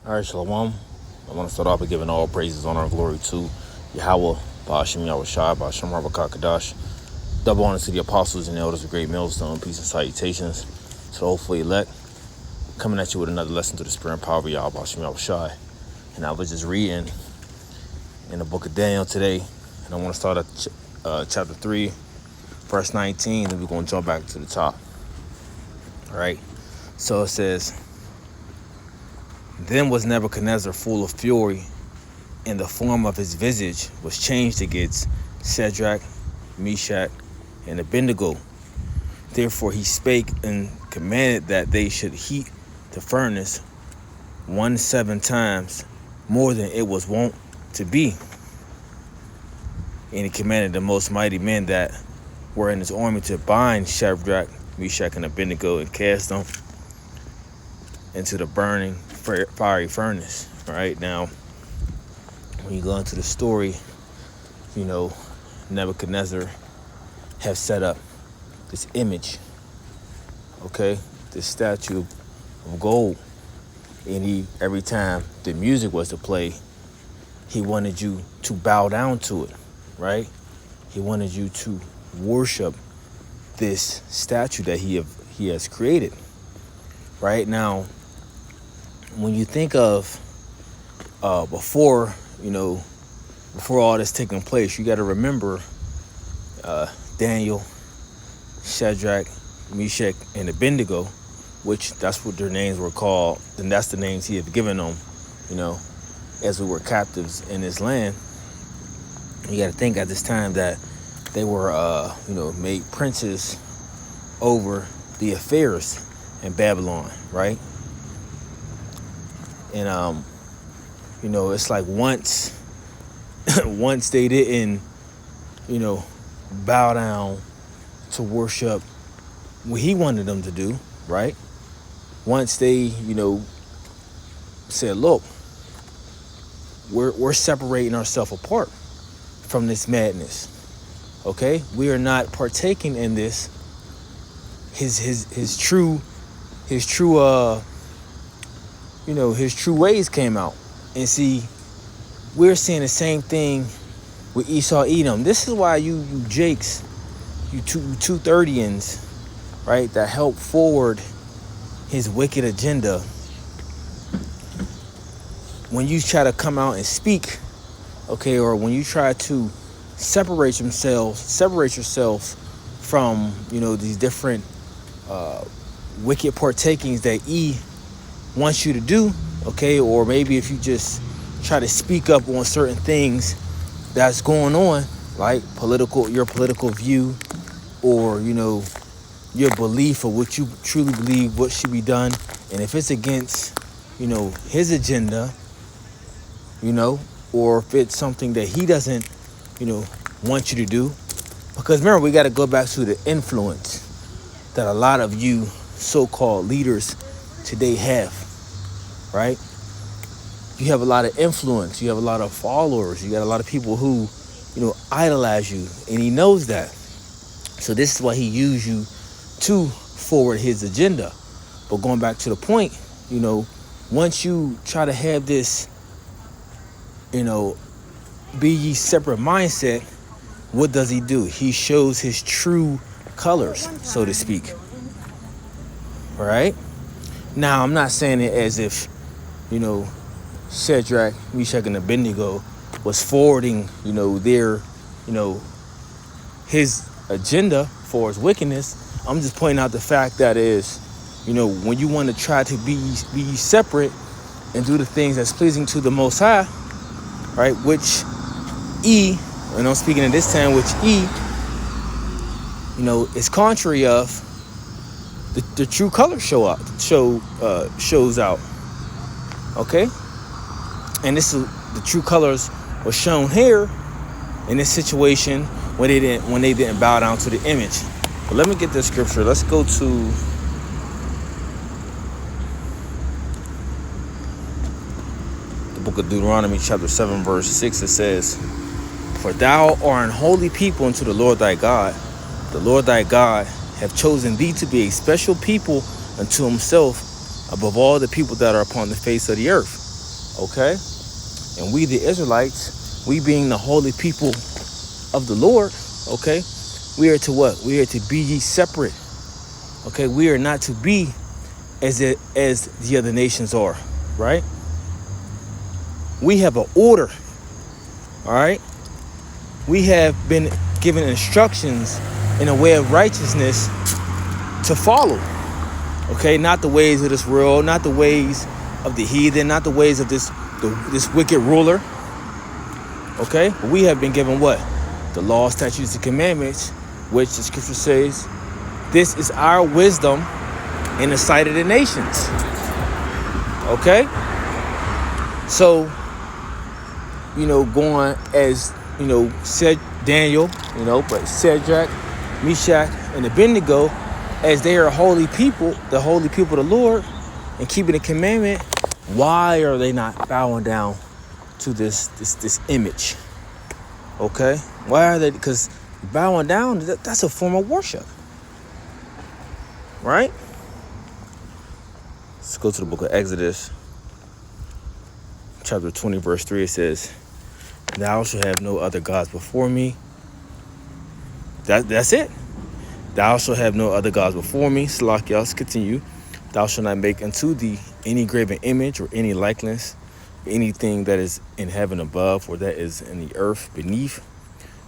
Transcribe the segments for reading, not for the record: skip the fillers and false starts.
All right, Shalom. I want to start off by giving all praises, honor, and glory to Yahweh, Ba'ashem Yahushai, Ba'ashem Rabakakadash. Double honor to the apostles and elders of Great Millstone. Peace and salutations to the hopefully elect. Coming at you with another lesson to the spirit and power of Yahweh, Ba'ashem Yahushai. And I was just reading in the book of Daniel today, and I want to start at chapter 3, verse 19, and we're going to jump back to the top. All right. So it says, "Then was Nebuchadnezzar full of fury, and the form of his visage was changed against Shadrach, Meshach, and Abednego. Therefore he spake and commanded that they should heat the furnace 17 times more than it was wont to be. And he commanded the most mighty men that were in his army to bind Shadrach, Meshach, and Abednego and cast them into the burning fiery furnace." All right, now when you go into the story, Nebuchadnezzar have set up this image, okay, this statue of gold, and every time the music was to play, he wanted you to bow down to it, right? He wanted you to worship this statue that he has created. Right now, when you think of before all this taking place, you got to remember Daniel, Shadrach, Meshach, and Abednego, which that's what their names were called, and that's the names he had given them, as we were captives in this land. You got to think at this time that they were, made princes over the affairs in Babylon, right? And it's like once they didn't, bow down to worship what he wanted them to do, right? Once they, said, look, we're separating ourselves apart from this madness. Okay? We are not partaking in this. His true ways came out. And see, we're seeing the same thing with Esau Edom. This is why you Jakes, you 230ans, right, that help forward his wicked agenda. When you try to come out and speak, okay, or when you try to separate yourself from, these different wicked partakings that E wants you to do, okay, or maybe if you just try to speak up on certain things that's going on, like your political view, or your belief of what you truly believe what should be done, and if it's against his agenda, or if it's something that he doesn't want you to do, because remember, we got to go back to the influence that a lot of you so-called leaders today have, right? You have a lot of influence. You have a lot of followers. You got a lot of people who, idolize you. And he knows that. So this is why he used you to forward his agenda. But going back to the point, once you try to have this, be ye separate mindset, what does he do? He shows his true colors, so to speak. All right? Now, I'm not saying it as if, Shadrach, Meshach, and Abednego was forwarding, his agenda for his wickedness. I'm just pointing out the fact that is, when you want to try to be separate and do the things that's pleasing to the Most High, right? Which and I'm speaking at this time, which is contrary of the true color shows out. Okay? And this is the true colors were shown here in this situation when they didn't bow down to the image. But let me get this scripture. Let's go to the book of Deuteronomy, chapter 7, verse 6. It says, "For thou art an holy people unto the Lord thy God. The Lord thy God hath chosen thee to be a special people unto himself above all the people that are upon the face of the earth." Okay? And we, the Israelites, we being the holy people of the Lord, okay? We are to what? We are to be ye separate. Okay? We are not to be as the other nations are, right? We have an order, all right? We have been given instructions in a way of righteousness to follow, okay? Not the ways of this world, not the ways of the heathen, not the ways of this wicked ruler, okay? But we have been given what? The law, statutes, and commandments, which the scripture says, this is our wisdom in the sight of the nations, okay? So, going as, said Daniel, but Shadrach, Meshach, and Abednego, as they are holy people, the holy people of the Lord, and keeping the commandment, why are they not bowing down to this image? Okay? Why are they? Because bowing down, that's a form of worship. Right? Let's go to the book of Exodus, chapter 20, verse 3. It says, thou shalt have no other gods before me. That's it. Thou shalt have no other gods before me. Salakia, let's continue. Thou shalt not make unto thee any graven image or any likeness, anything that is in heaven above, or that is in the earth beneath,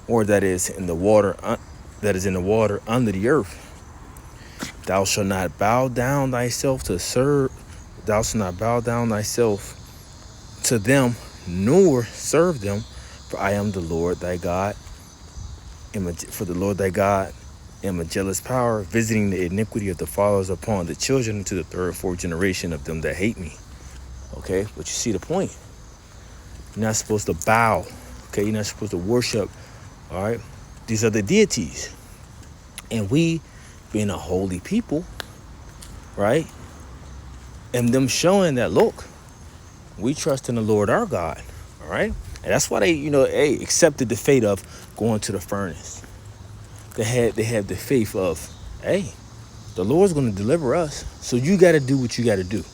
or that is in the water under the earth. Thou shalt not bow down thyself to serve. Thou shalt not bow down thyself to them, nor serve them. For I am the Lord thy God. For the Lord thy God am a jealous power, visiting the iniquity of the fathers upon the children to the third and fourth generation of them that hate me. Okay, but you see the point. You're not supposed to bow. Okay, you're not supposed to worship. All right, these are the deities, and we, being a holy people, right, and them showing that, look, we trust in the Lord our God. All right, and that's why they accepted the fate of going to the furnace. They had the faith of, hey, the Lord's going to deliver us, so you got to do what you got to do.